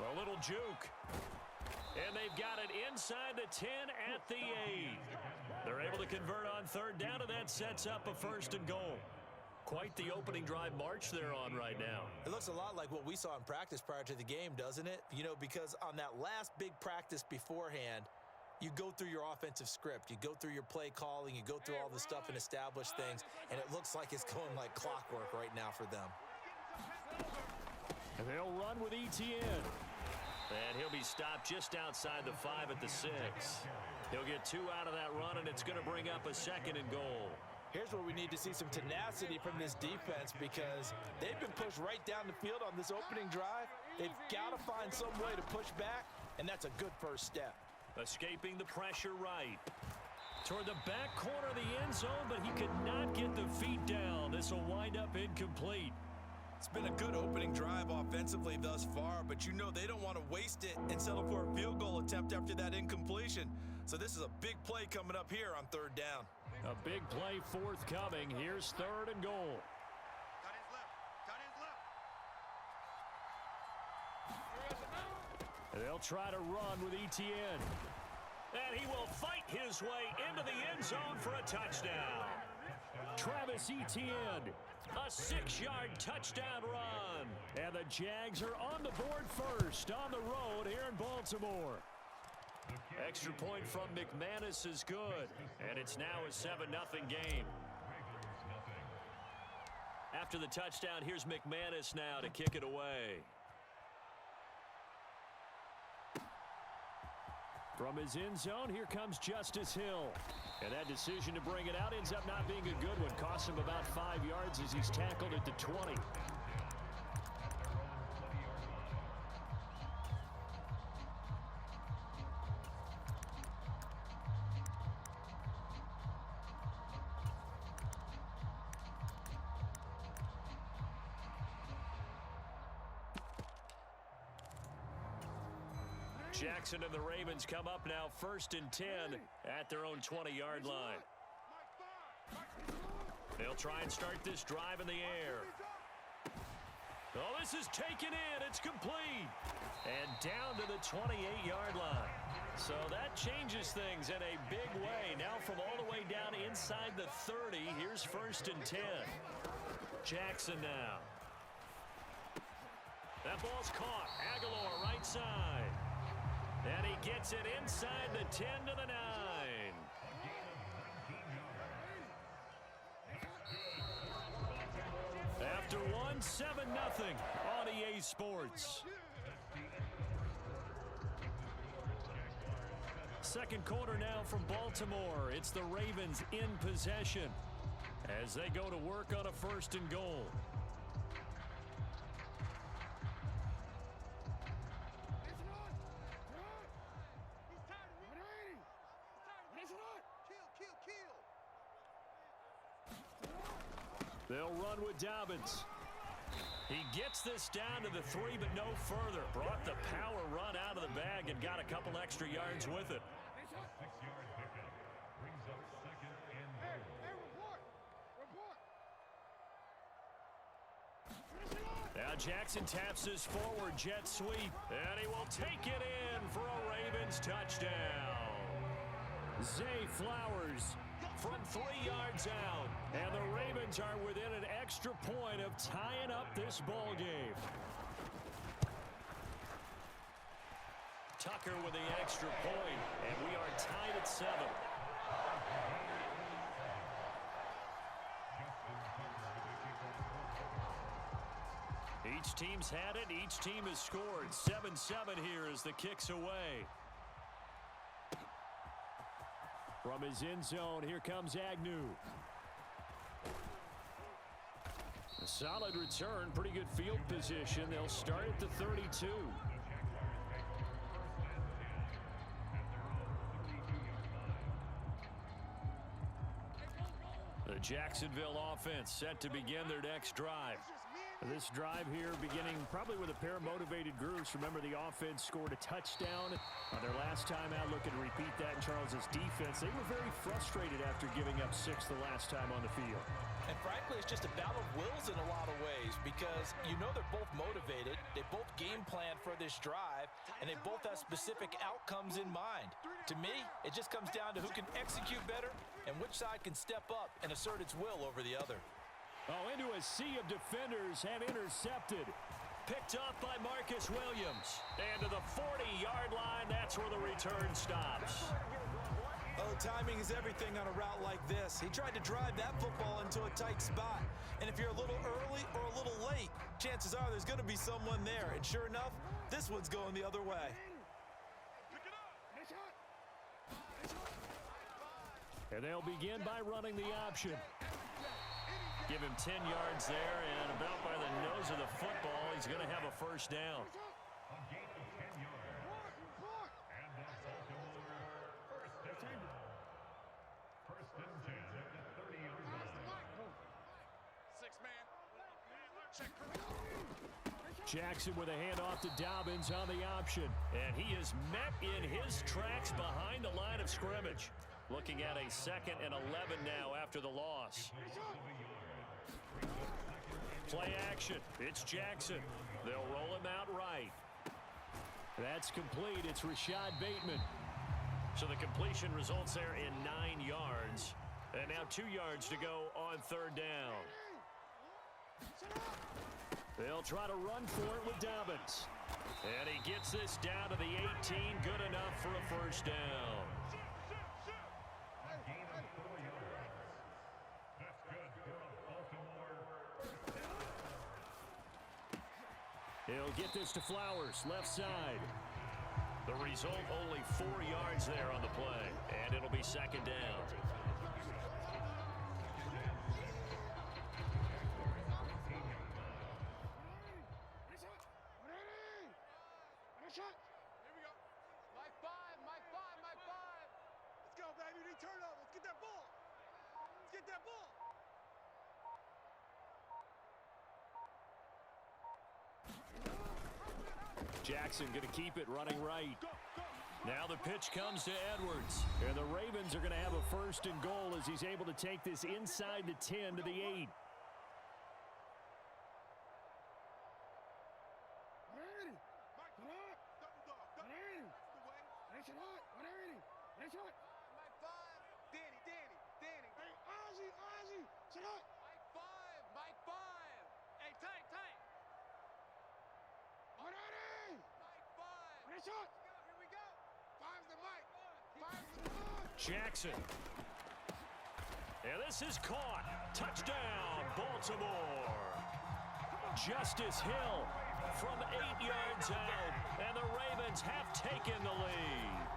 A little juke. And they've got it inside the 10 at the 8. They're able to convert on third down, and that sets up a 1st and goal. Quite the opening drive march they're on right now. It looks a lot like what we saw in practice prior to the game, doesn't it? You know, because on that last big practice beforehand, you go through your offensive script. You go through your play calling. You go through all the stuff and establish things, and it looks like it's going like clockwork right now for them. And they'll run with ETN. And he'll be stopped just outside the 5 at the 6. He'll get 2 out of that run, and it's going to bring up a 2nd and goal. Here's where we need to see some tenacity from this defense because they've been pushed right down the field on this opening drive. They've got to find some way to push back, and that's a good first step. Escaping the pressure right. Toward the back corner of the end zone, but he could not get the feet down. This will wind up incomplete. It's been a good opening drive offensively thus far, but you know they don't want to waste it and settle for a field goal attempt after that incompletion. So this is a big play coming up here on third down. A big play forthcoming. Here's 3rd and goal. Cut his left. Cut his left. They'll try to run with ETN. And he will fight his way into the end zone for a touchdown. Travis Etienne, a 6-yard touchdown run. And the Jags are on the board first on the road here in Baltimore. Extra point from McManus is good. And it's now a 7-0 game. After the touchdown, here's McManus now to kick it away. From his end zone, here comes Justice Hill. And that decision to bring it out ends up not being a good one. Costs him about 5 yards as he's tackled at the 20. Jackson and the Ravens come up now 1st and 10 at their own 20-yard line. They'll try and start this drive in the air. Oh, this is taken in. It's complete. And down to the 28-yard line. So that changes things in a big way. Now from all the way down inside the 30, here's 1st and 10. Jackson now. That ball's caught. Aguilar right side. And he gets it inside the 10 to the 9. After one, 7-0 on EA Sports. Second quarter now from Baltimore. It's the Ravens in possession as they go to work on a 1st and goal. They'll run with Dobbins. He gets this down to the 3, but no further. Brought the power run out of the bag and got a couple extra yards with it. 6-yard pickup brings up 2nd and goal. Now Jackson taps his forward jet sweep, and he will take it in for a Ravens touchdown. Zay Flowers from 3 yards out, and the Ravens are within an extra point of tying up this ball game. Tucker with the extra point, and we are tied at 7. Each team's had it. Each team has scored. 7-7 here as the kick's away. From his end zone, here comes Agnew. A solid return, pretty good field position. They'll start at the 32. The Jacksonville offense set to begin their next drive. This drive here beginning probably with a pair of motivated groups. Remember, the offense scored a touchdown on their last time out. Looking to repeat that in Charles's defense. They were very frustrated after giving up 6 the last time on the field. And frankly, it's just a battle of wills in a lot of ways because you know they're both motivated. They both game plan for this drive. and they both have specific outcomes in mind. To me, it just comes down to who can execute better and which side can step up and assert its will over the other. Oh, into a sea of defenders and intercepted. Picked up by Marcus Williams. And to the 40-yard line, that's where the return stops. Oh, timing is everything on a route like this. He tried to drive that football into a tight spot. And if you're a little early or a little late, chances are there's going to be someone there. And sure enough, this one's going the other way. And they'll begin by running the option. Give him 10 yards there, and about by the nose of the football, he's going to have a first down. A gain of 10 yards. And that's Baltimore first down. First and 10 at the 30-yard line. 6-man. Check. Jackson with a handoff to Dobbins on the option. And he is met in his tracks behind the line of scrimmage. Looking at a 2nd and 11 now after the loss. Play action. It's Jackson. They'll roll him out right. That's complete. It's Rashad Bateman. So the completion results there in 9 yards. And now 2 yards to go on 3rd down. They'll try to run for it with Dobbins. And he gets this down to the 18. Good enough for a first down. A gain of 4 yards. That's good for a Baltimore first down. He'll get this to Flowers, left side. The result, only 4 yards there on the play. And it'll be 2nd down. Here we go. My five. Let's go, baby. We need turnover. Let's get that ball. Let's get that ball. Jackson going to keep it running right. Now the pitch comes to Edwards. And the Ravens are going to have a 1st and goal as he's able to take this inside the 10 to the 8. Danny. Hey, Ozzy. Sit up. Mike 5. Hey, tight. Mike 5. Here we go. 5's the Mike. 5's the Mike. Jackson. And this is caught. Touchdown, Baltimore. Justice Hill from 8 yards out. And the Ravens have taken the lead.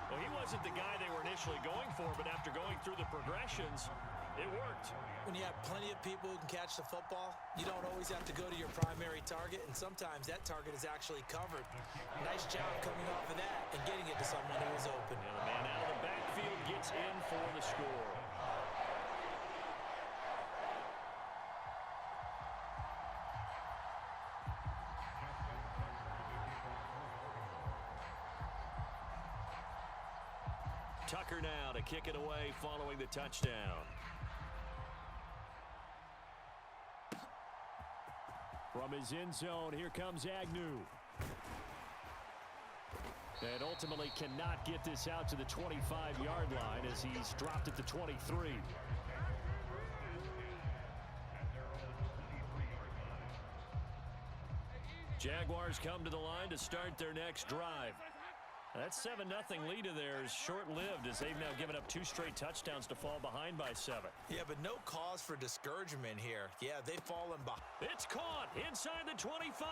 Well, he wasn't the guy they were initially going for, but after going through the progressions, it worked. When you have plenty of people who can catch the football, you don't always have to go to your primary target, and sometimes that target is actually covered. Nice job coming off of that and getting it to someone who was open. And the man out of the backfield gets in for the score. Tucker now to kick it away following the touchdown. From his end zone, here comes Agnew. And ultimately cannot get this out to the 25-yard line as he's dropped at the 23. Jaguars come to the line to start their next drive. That 7-0 lead of theirs short-lived as they've now given up 2 straight touchdowns to fall behind by 7. Yeah, but no cause for discouragement here. Yeah, they've fallen behind. It's caught inside the 25.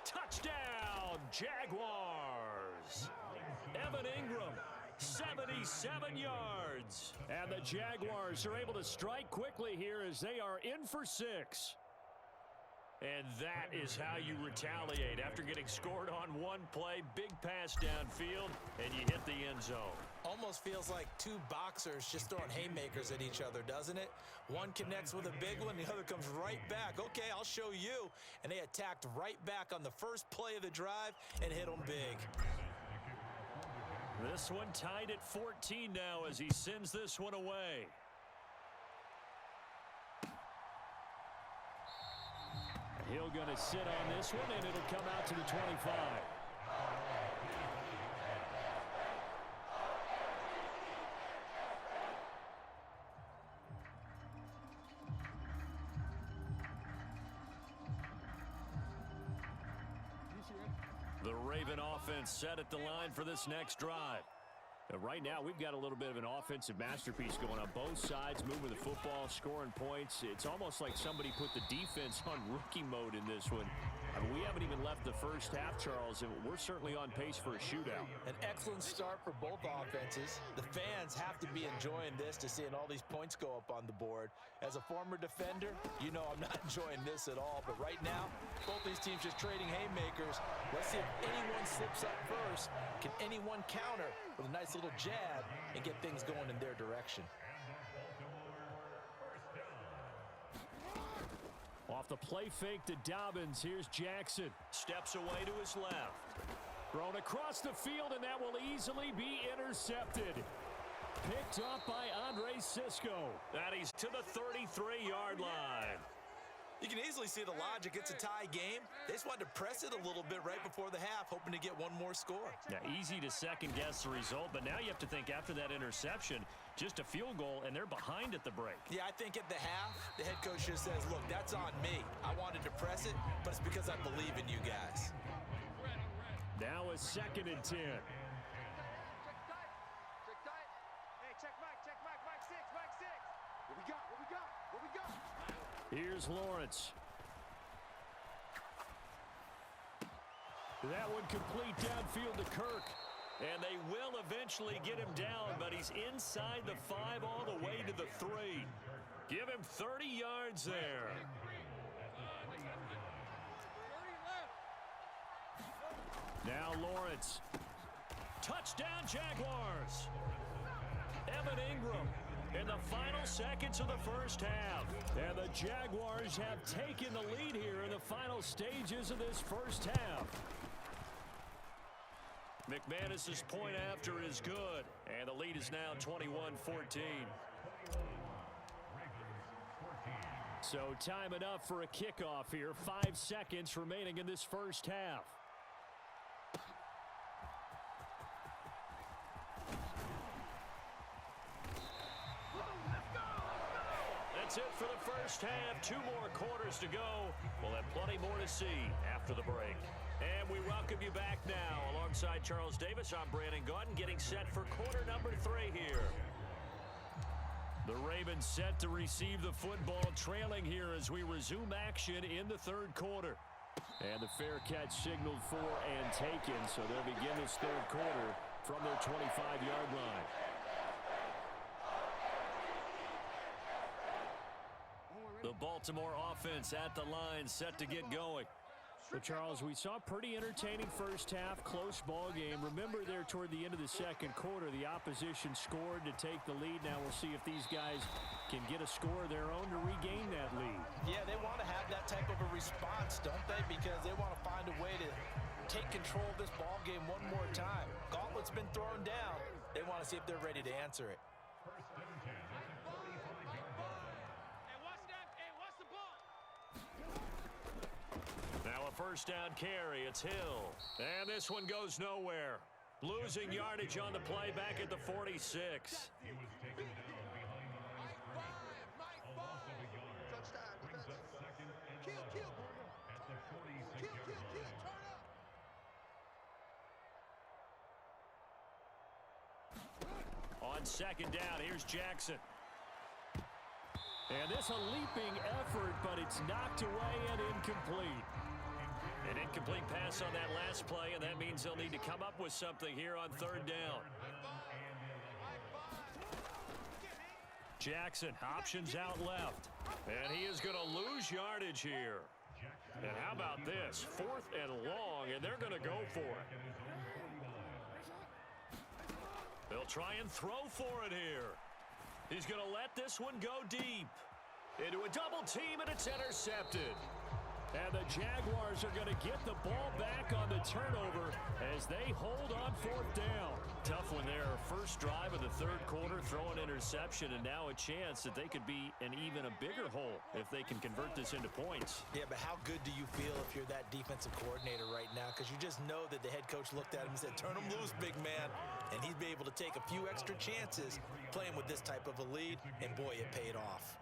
Touchdown, Jaguars. Evan Ingram, 77 yards. And the Jaguars are able to strike quickly here as they are in for 6. And that is how you retaliate after getting scored on one play. Big pass downfield, and you hit the end zone. Almost feels like 2 boxers just throwing haymakers at each other, doesn't it? One connects with a big one, the other comes right back. Okay, I'll show you. And they attacked right back on the first play of the drive and hit them big. This one tied at 14 now as he sends this one away. He'll going to sit on this one, and it'll come out to the 25. The Raven offense set at the line for this next drive. Right now, we've got a little bit of an offensive masterpiece going on. Both sides moving the football, scoring points. It's almost like somebody put the defense on rookie mode in this one. I mean, we haven't even left the first half, Charles, and we're certainly on pace for a shootout. An excellent start for both offenses. The fans have to be enjoying this to seeing all these points go up on the board. As a former defender, you know I'm not enjoying this at all. But right now, both these teams just trading haymakers. Let's see if anyone slips up first. Can anyone counter with a nice little jab and get things going in their direction? Off the play fake to Dobbins, here's Jackson. Steps away to his left. Thrown across the field, and that will easily be intercepted. Picked up by Andre Sisco. And he's to the 33-yard line. You can easily see the logic. It's a tie game. They just wanted to press it a little bit right before the half, hoping to get one more score. Yeah, easy to second-guess the result, but now you have to think after that interception, just a field goal, and they're behind at the break. Yeah, I think at the half, the head coach just says, look, that's on me. I wanted to press it, but it's because I believe in you guys. Now a 2nd and 10. Check tight. Check tight. Hey, check Mike. Check Mike. Mike 6. Mike 6. What we got? What we got? What we got? Here's Lawrence. That one complete downfield to Kirk. And they will eventually get him down, but he's inside the 5 all the way to the 3. Give him 30 yards there. Now Lawrence. Touchdown Jaguars. Evan Ingram in the final seconds of the first half. And the Jaguars have taken the lead here in the final stages of this first half. McManus's point after is good, and the lead is now 21-14. So time enough for a kickoff here. 5 seconds remaining in this first half. That's it for the first half. 2 more quarters to go. We'll have plenty more to see after the break. And we welcome you back now. Alongside Charles Davis, I'm Brandon Gaudin, getting set for quarter number 3 here. The Ravens set to receive the football, trailing here as we resume action in the 3rd quarter. And the fair catch signaled for and taken, so they'll begin this 3rd quarter from their 25-yard line. The Baltimore offense at the line, set to get going. Well, Charles, we saw a pretty entertaining first half, close ball game. Remember there toward the end of the 2nd quarter, the opposition scored to take the lead. Now we'll see if these guys can get a score of their own to regain that lead. Yeah, they want to have that type of a response, don't they? Because they want to find a way to take control of this ball game one more time. Gauntlet's been thrown down. They want to see if they're ready to answer it. Now a first down carry. It's Hill. And this one goes nowhere. Losing yardage on the play back at the 46. He was taken down behind the line of scrimmage. A loss of a yard. Brings up 2nd and 11 at the 46-yard line. On 2nd down, here's Jackson. And this a leaping effort, but it's knocked away and incomplete. An incomplete pass on that last play, and that means they'll need to come up with something here on 3rd down. Jackson, options out left. And he is going to lose yardage here. And how about this? 4th and long, and they're going to go for it. They'll try and throw for it here. He's going to let this one go deep. Into a double team, and it's intercepted. And the Jaguars are going to get the ball back on the turnover as they hold on fourth down. Tough one there. First drive of the third quarter, throw an interception, and now a chance that they could be in even a bigger hole if they can convert this into points. Yeah, but how good do you feel if you're that defensive coordinator right now? Because you just know that the head coach looked at him and said, turn him loose, big man. And he'd be able to take a few extra chances playing with this type of a lead, and boy, it paid off.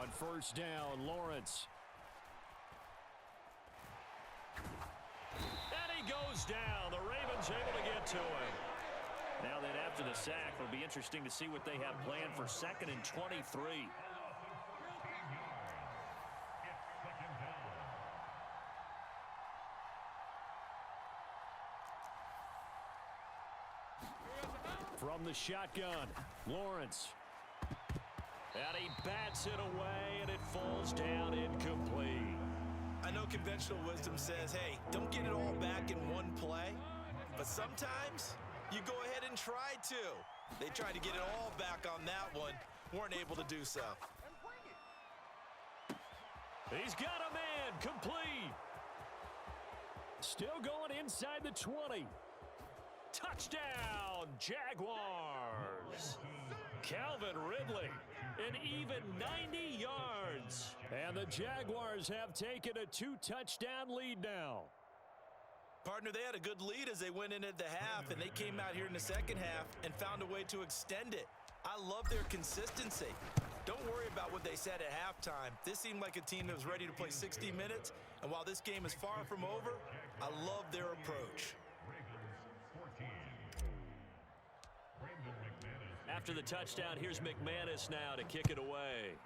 On first down, Lawrence. And he goes down. The Ravens able to get to him. Now then, after the sack, it'll be interesting to see what they have planned for 2nd and 23. From the shotgun, Lawrence. And he bats it away, and it falls down incomplete. I know conventional wisdom says, hey, don't get it all back in one play. But sometimes you go ahead and try to. They tried to get it all back on that one. Weren't able to do so. He's got a man, complete. Still going inside the 20. Touchdown, Jaguars. Calvin Ridley, an even 90 yards. And the Jaguars have taken a 2-touchdown lead now. Partner, they had a good lead as they went into the half, and they came out here in the second half and found a way to extend it. I love their consistency. Don't worry about what they said at halftime. This seemed like a team that was ready to play 60 minutes, and while this game is far from over, I love their approach. After the touchdown, here's McManus now to kick it away.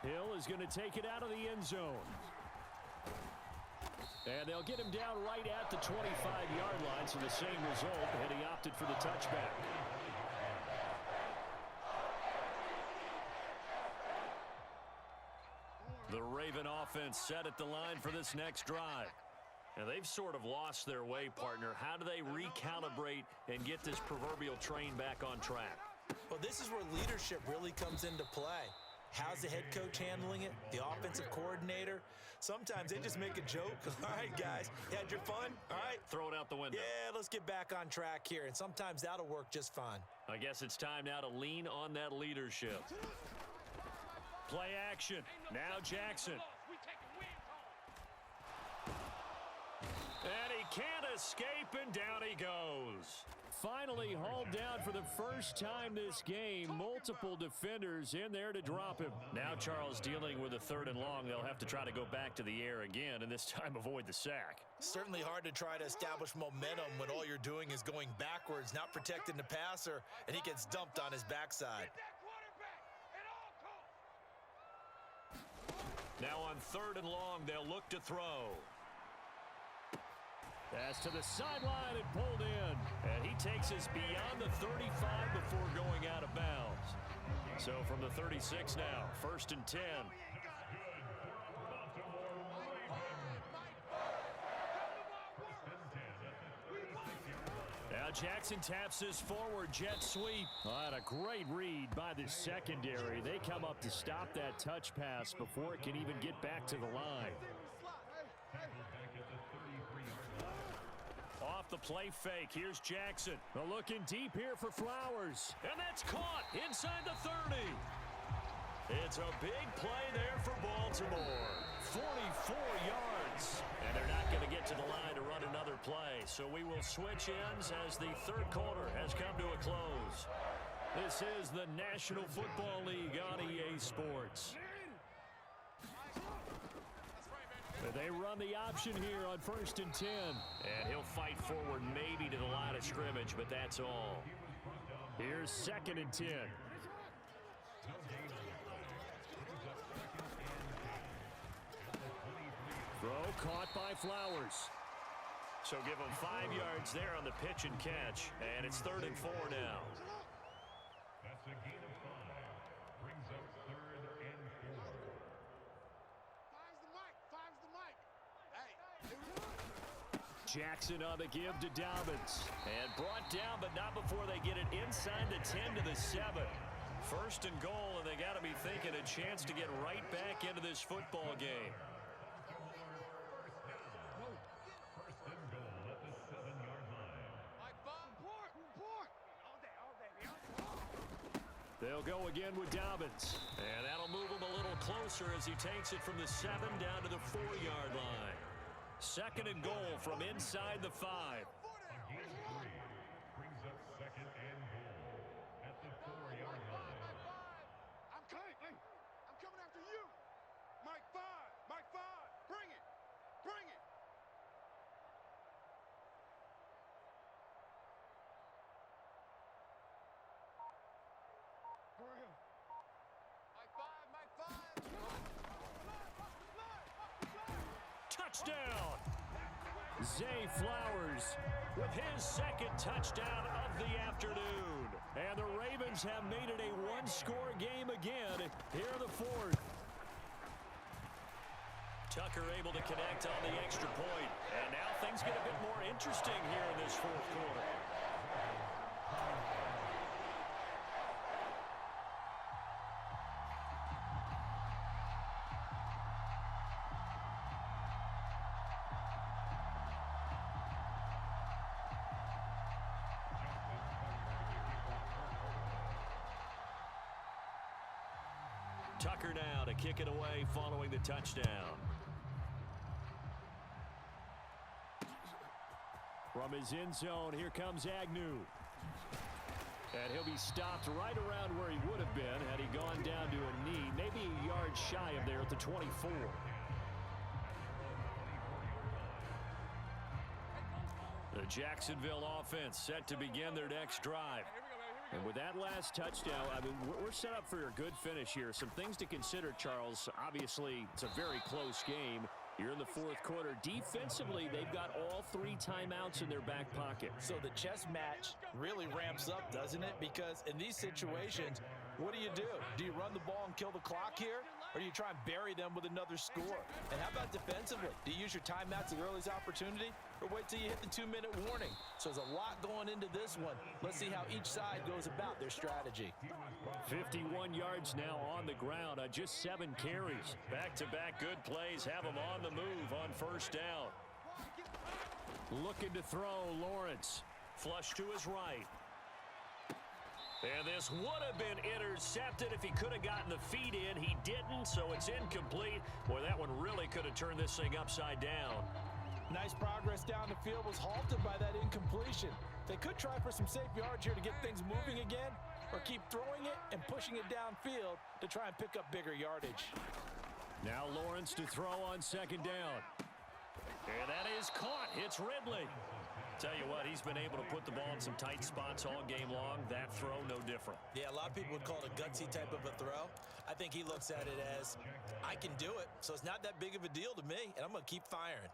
Hill is going to take it out of the end zone. And they'll get him down right at the 25-yard line, so the same result, and he opted for the touchback. The Raven offense set at the line for this next drive. And they've sort of lost their way, partner. How do they recalibrate and get this proverbial train back on track? Well, this is where leadership really comes into play. How's the head coach handling it? The offensive coordinator? Sometimes they just make a joke. All right, guys, you had your fun? All right. Throw it out the window. Yeah, let's get back on track here. And sometimes that'll work just fine. I guess it's time now to lean on that leadership. Play action. Now Jackson. And he can't escape, and down he goes. Finally hauled down for the first time this game. Multiple defenders in there to drop him. Now Charles dealing with a 3rd and long. They'll have to try to go back to the air again, and this time avoid the sack. Certainly hard to try to establish momentum when all you're doing is going backwards, not protecting the passer, and he gets dumped on his backside. Now on 3rd and long, they'll look to throw. Pass to the sideline and pulled in. And he takes us beyond the 35 before going out of bounds. So from the 36 now, 1st and 10. Now Jackson taps this forward jet sweep. Oh, and a great read by the secondary. They come up to stop that touch pass before it can even get back to the line. Off the play fake, here's Jackson. Looking deep here for Flowers. And that's caught inside the 30. It's a big play there for Baltimore. 44 yards. And they're not going to get to the line to run another play. So we will switch ends as the 3rd quarter has come to a close. This is the National Football League on EA Sports. They run the option here on 1st and 10. And he'll fight forward maybe to the line of scrimmage, but that's all. Here's 2nd and 10. Throw caught by Flowers. So give him 5 yards there on the pitch and catch. And it's 3rd and 4 now. That's a gain of 5. Brings up 3rd and 4. Five's the mic. Five's the mic. Hey. Jackson on the give to Dobbins. And brought down, but not before they get it inside the 10 to the 7. First and goal, and they got to be thinking a chance to get right back into this football game. First and goal at the 7-yard line. They'll go again with Dobbins. And that'll move him a little closer as he takes it from the 7 down to the 4-yard line. Second and goal from inside the 5. Again, 3 brings up second and goal at the 4-yard line. I'm coming. I'm coming after you. Mike 5. Mike 5. Bring it. Bring it. Touchdown! Zay Flowers with his second touchdown of the afternoon. And the Ravens have made it a one-score game again here in the 4th. Tucker able to connect on the extra point. And now things get a bit more interesting here in this 4th quarter. Tucker now to kick it away following the touchdown. From his end zone, here comes Agnew. And he'll be stopped right around where he would have been had he gone down to a knee, maybe a yard shy of there at the 24. The Jacksonville offense set to begin their next drive. And with that last touchdown, I mean, we're set up for a good finish here. Some things to consider, Charles. Obviously, it's a very close game. You're in the 4th quarter. Defensively, they've got all 3 timeouts in their back pocket. So the chess match really ramps up, doesn't it? Because in these situations, what do? Do you run the ball and kill the clock here? Or do you try and bury them with another score? And how about defensively? Do you use your timeouts at the earliest opportunity? Or wait till you hit the 2-minute warning? So there's a lot going into this one. Let's see how each side goes about their strategy. 51 yards now on the ground on just 7 carries. Back-to-back good plays have him on the move on first down. Looking to throw, Lawrence. Flush to his right. And this would have been intercepted if he could have gotten the feet in. He didn't, so it's incomplete. Boy, that one really could have turned this thing upside down. Nice progress down the field was halted by that incompletion. They could try for some safe yards here to get things moving again, or keep throwing it and pushing it downfield to try and pick up bigger yardage. Now Lawrence to throw on second down. And that is caught. It's Ridley. Tell you what, he's been able to put the ball in some tight spots all game long. That throw, no different. Yeah, a lot of people would call it a gutsy type of a throw. I think he looks at it as, I can do it, so it's not that big of a deal to me, and I'm going to keep firing.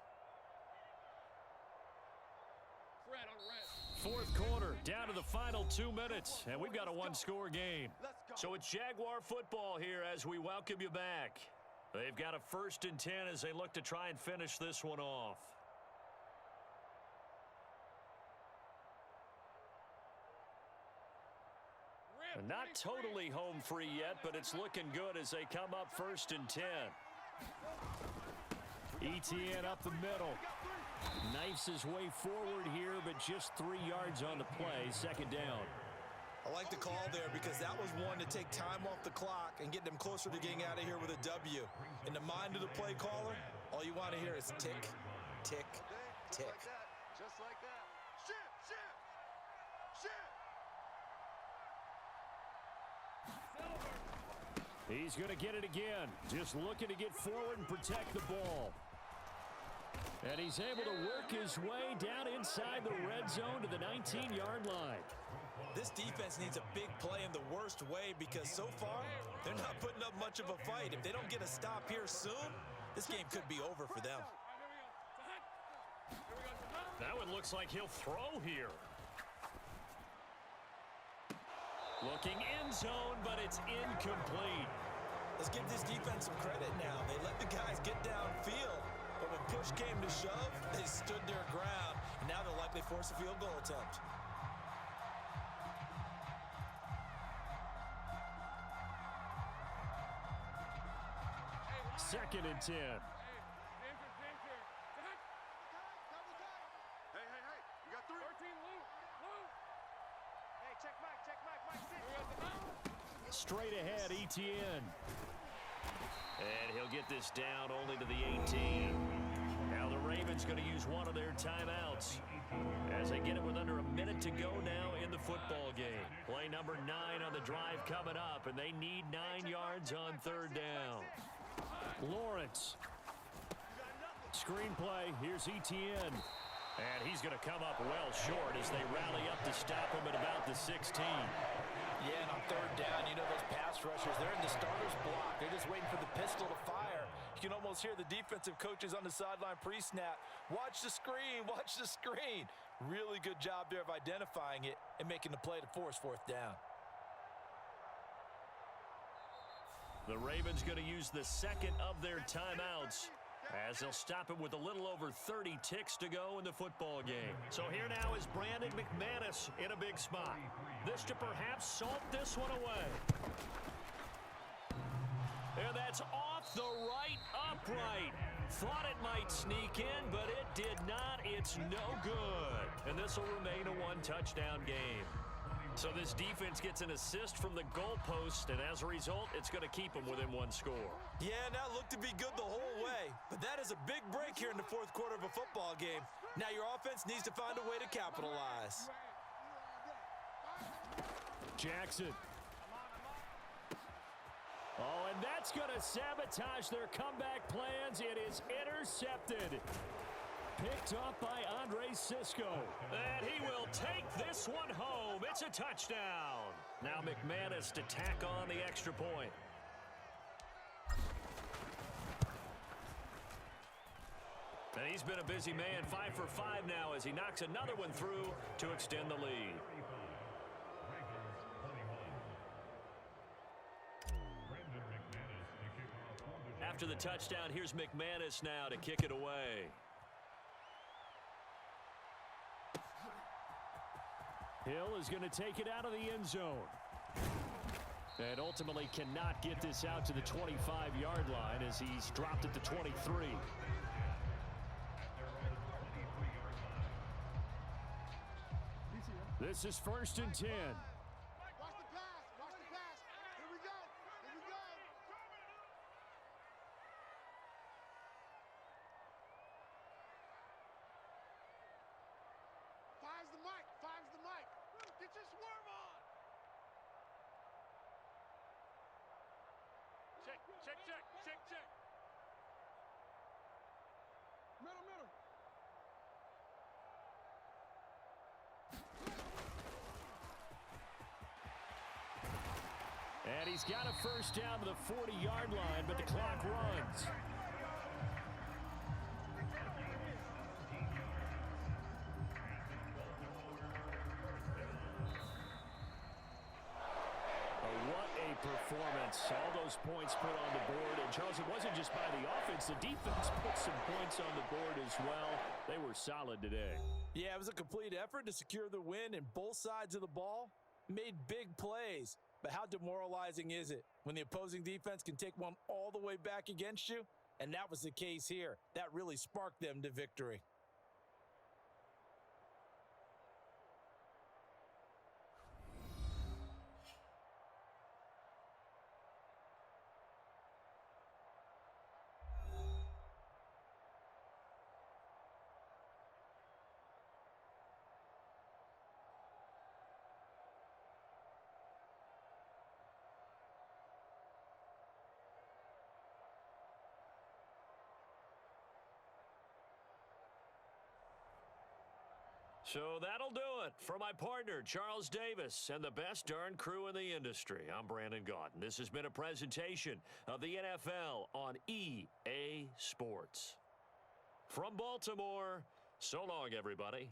4th quarter, down to the final 2 minutes, and we've got a one-score game. So it's Jaguar football here as we welcome you back. They've got a 1st and 10 as they look to try and finish this one off. And not totally home free yet, but it's looking good as they come up 1st and 10. ETN up the middle. Knifes his way forward here, but just 3 yards on the play. Second down. I like the call there because that was one to take time off the clock and get them closer to getting out of here with a W. In the mind of the play caller, all you want to hear is tick, tick, tick. Just like that. Shift. He's going to get it again. Just looking to get forward and protect the ball. And he's able to work his way down inside the red zone to the 19-yard line. This defense needs a big play in the worst way because so far, they're not putting up much of a fight. If they don't get a stop here soon, this game could be over for them. That one looks like he'll throw here. Looking end zone, but it's incomplete. Let's give this defense some credit now. They let the guys get downfield, but when push came to shove, they stood their ground, and now they'll likely force a field goal attempt. Second and 10. Hey, you got 3. 13, Lou. Hey, check Mike, 6. Straight ahead, ETN. And he'll get this down only to the 18. Now the Ravens going to use one of their timeouts as they get it with under a minute to go now in the football game. Play number 9 on the drive coming up, and they need 9 yards on third down. Lawrence. Screenplay. Here's ETN. And he's going to come up well short as they rally up to stop him at about the 16. Yeah, and on third down, you know those pass rushers, they're in the starter's block. They're just waiting for the pistol to fire. You can almost hear the defensive coaches on the sideline pre-snap. Watch the screen, watch the screen. Really good job there of identifying it and making the play to force fourth down. The Ravens going to use the second of their timeouts as they'll stop him with a little over 30 ticks to go in the football game. So here now is Brandon McManus in a big spot. This to perhaps salt this one away. And that's off the right upright. Thought it might sneak in, but it did not. It's no good. And this will remain a one-touchdown game. So this defense gets an assist from the goalpost, and as a result, it's going to keep them within one score. Yeah, and that looked to be good the whole way. But that is a big break here in the fourth quarter of a football game. Now your offense needs to find a way to capitalize. Jackson. Oh, and that's going to sabotage their comeback plans. It is intercepted. Picked up by Andre Sisco. And he will take this one home. It's a touchdown. Now McManus to tack on the extra point. And he's been a busy man, 5 for 5 now as he knocks another one through to extend the lead. After the touchdown, here's McManus now to kick it away. Hill is going to take it out of the end zone. And ultimately cannot get this out to the 25-yard line as he's dropped it to 23. This is 1st and 10. Watch the pass. Watch the pass. Here we go. Here we go. Fires the mic. Fires the mic. Get your swerve on. Check. Check. Check. Check. Check. Middle. Middle. And he's got a first down to the 40-yard line, but the clock runs. What a performance. All those points put on the board. And, Charles, it wasn't just by the offense. The defense put some points on the board as well. They were solid today. Yeah, it was a complete effort to secure the win, and both sides of the ball made big plays. But how demoralizing is it when the opposing defense can take one all the way back against you? And that was the case here. That really sparked them to victory. So that'll do it for my partner, Charles Davis, and the best darn crew in the industry. I'm Brandon Gaudin. This has been a presentation of the NFL on EA Sports. From Baltimore, so long, everybody.